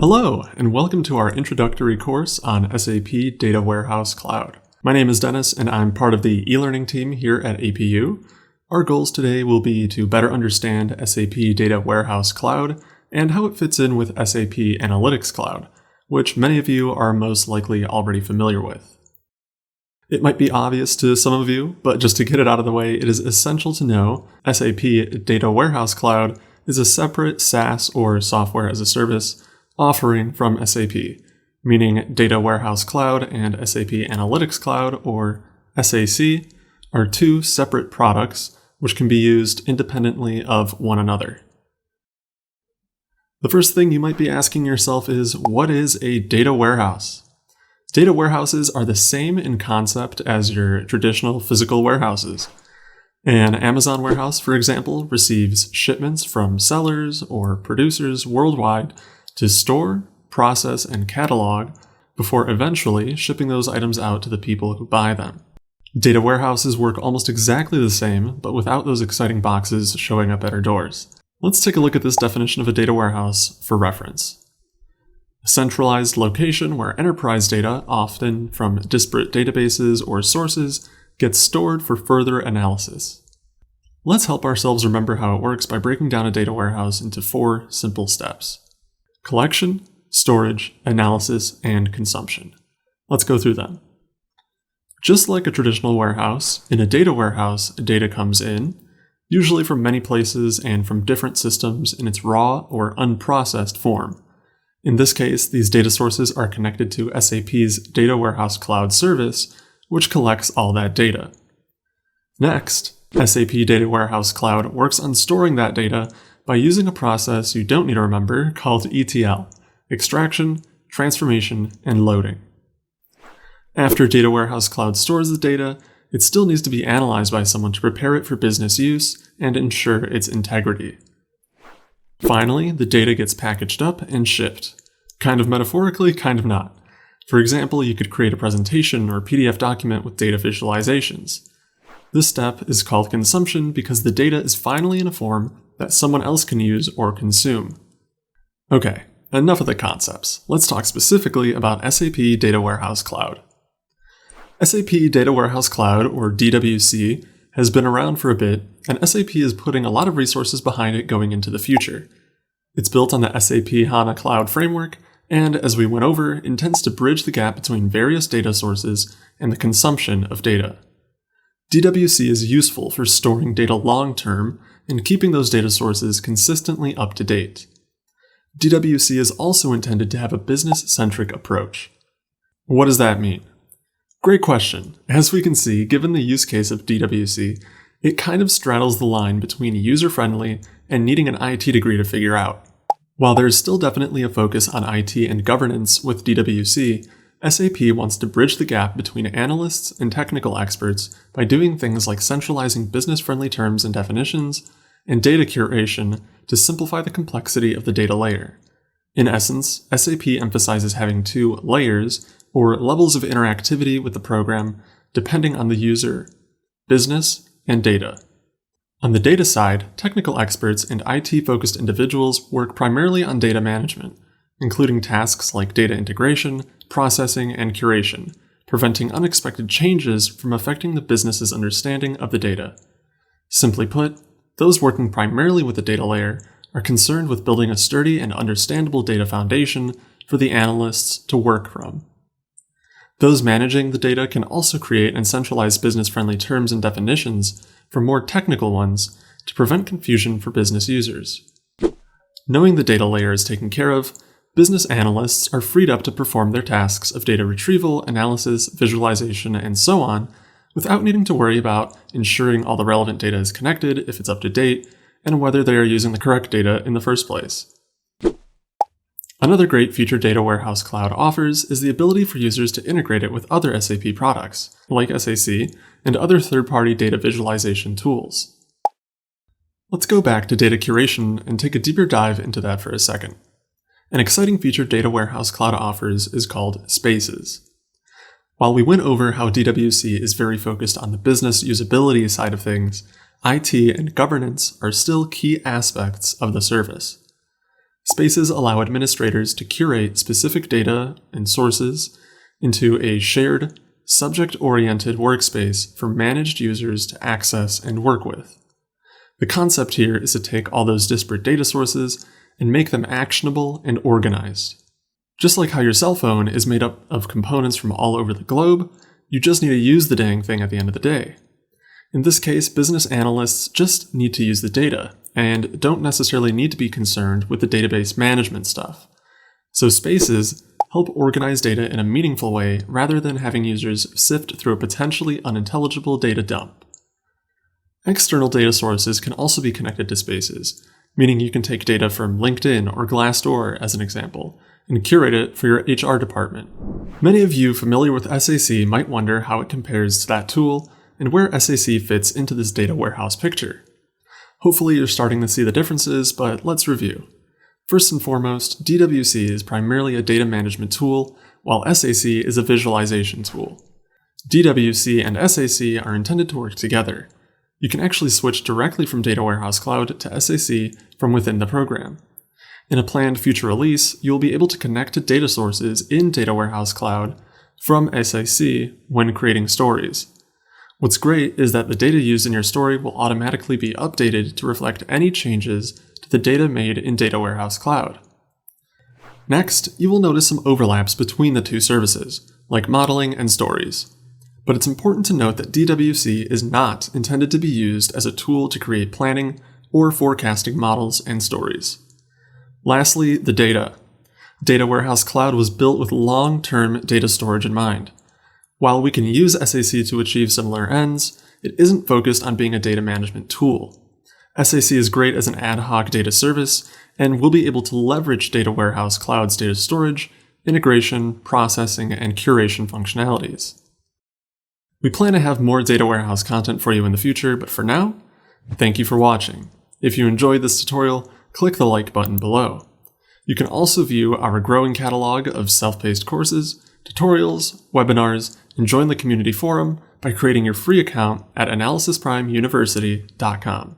Hello, and welcome to our introductory course on SAP Data Warehouse Cloud. My name is Dennis, and I'm part of the e-learning team here at APU. Our goals today will be to better understand SAP Data Warehouse Cloud and how it fits in with SAP Analytics Cloud, which many of you are most likely already familiar with. It might be obvious to some of you, but just to get it out of the way, it is essential to know SAP Data Warehouse Cloud is a separate SaaS or software as a service offering from SAP, meaning Data Warehouse Cloud and SAP Analytics Cloud, or SAC, are two separate products which can be used independently of one another. The first thing you might be asking yourself is, what is a data warehouse? Data warehouses are the same in concept as your traditional physical warehouses. An Amazon warehouse, for example, receives shipments from sellers or producers worldwide to store, process, and catalog before eventually shipping those items out to the people who buy them. Data warehouses work almost exactly the same, but without those exciting boxes showing up at our doors. Let's take a look at this definition of a data warehouse for reference. A centralized location where enterprise data, often from disparate databases or sources, gets stored for further analysis. Let's help ourselves remember how it works by breaking down a data warehouse into 4 simple steps: collection, storage, analysis, and consumption. Let's go through them. Just like a traditional warehouse, in a data warehouse, data comes in, usually from many places and from different systems in its raw or unprocessed form. In this case, these data sources are connected to SAP's Data Warehouse Cloud service, which collects all that data. Next, SAP Data Warehouse Cloud works on storing that data by using a process you don't need to remember called ETL, extraction, transformation, and loading. After Data Warehouse Cloud stores the data, it still needs to be analyzed by someone to prepare it for business use and ensure its integrity. Finally, the data gets packaged up and shipped. Kind of metaphorically, kind of not. For example, you could create a presentation or PDF document with data visualizations. This step is called consumption because the data is finally in a form that someone else can use or consume. Okay, enough of the concepts. Let's talk specifically about SAP Data Warehouse Cloud. SAP Data Warehouse Cloud, or DWC, has been around for a bit, and SAP is putting a lot of resources behind it going into the future. It's built on the SAP HANA Cloud framework, and as we went over, intends to bridge the gap between various data sources and the consumption of data. DWC is useful for storing data long-term and keeping those data sources consistently up to date. DWC is also intended to have a business-centric approach. What does that mean? Great question. As we can see, given the use case of DWC, it kind of straddles the line between user-friendly and needing an IT degree to figure out. While there is still definitely a focus on IT and governance with DWC, SAP wants to bridge the gap between analysts and technical experts by doing things like centralizing business-friendly terms and definitions, and data curation to simplify the complexity of the data layer. In essence, SAP emphasizes having 2 layers, or levels of interactivity with the program, depending on the user, business, and data. On the data side, technical experts and IT-focused individuals work primarily on data management, including tasks like data integration, processing, and curation, preventing unexpected changes from affecting the business's understanding of the data. Simply put, those working primarily with the data layer are concerned with building a sturdy and understandable data foundation for the analysts to work from. Those managing the data can also create and centralize business-friendly terms and definitions for more technical ones to prevent confusion for business users. Knowing the data layer is taken care of, business analysts are freed up to perform their tasks of data retrieval, analysis, visualization, and so on, without needing to worry about ensuring all the relevant data is connected if it's up to date, and whether they are using the correct data in the first place. Another great feature Data Warehouse Cloud offers is the ability for users to integrate it with other SAP products, like SAC, and other third-party data visualization tools. Let's go back to data curation and take a deeper dive into that for a second. An exciting feature Data Warehouse Cloud offers is called Spaces. While we went over how DWC is very focused on the business usability side of things, IT and governance are still key aspects of the service. Spaces allow administrators to curate specific data and sources into a shared, subject-oriented workspace for managed users to access and work with. The concept here is to take all those disparate data sources and make them actionable and organized. Just like how your cell phone is made up of components from all over the globe, you just need to use the dang thing at the end of the day. In this case, business analysts just need to use the data and don't necessarily need to be concerned with the database management stuff. So spaces help organize data in a meaningful way rather than having users sift through a potentially unintelligible data dump. External data sources can also be connected to spaces, meaning you can take data from LinkedIn or Glassdoor as an example, and curate it for your HR department. Many of you familiar with SAC might wonder how it compares to that tool and where SAC fits into this data warehouse picture. Hopefully you're starting to see the differences, but let's review. First and foremost, DWC is primarily a data management tool, while SAC is a visualization tool. DWC and SAC are intended to work together. You can actually switch directly from Data Warehouse Cloud to SAC from within the program. In a planned future release, you will be able to connect to data sources in Data Warehouse Cloud from SAC when creating stories. What's great is that the data used in your story will automatically be updated to reflect any changes to the data made in Data Warehouse Cloud. Next, you will notice some overlaps between the two services, like modeling and stories. But it's important to note that DWC is not intended to be used as a tool to create planning or forecasting models and stories. Lastly, the data. Data Warehouse Cloud was built with long-term data storage in mind. While we can use SAC to achieve similar ends, it isn't focused on being a data management tool. SAC is great as an ad hoc data service, and we'll be able to leverage Data Warehouse Cloud's data storage, integration, processing, and curation functionalities. We plan to have more data warehouse content for you in the future, but for now, thank you for watching. If you enjoyed this tutorial, click the like button below. You can also view our growing catalog of self-paced courses, tutorials, webinars, and join the community forum by creating your free account at analysisprimeuniversity.com.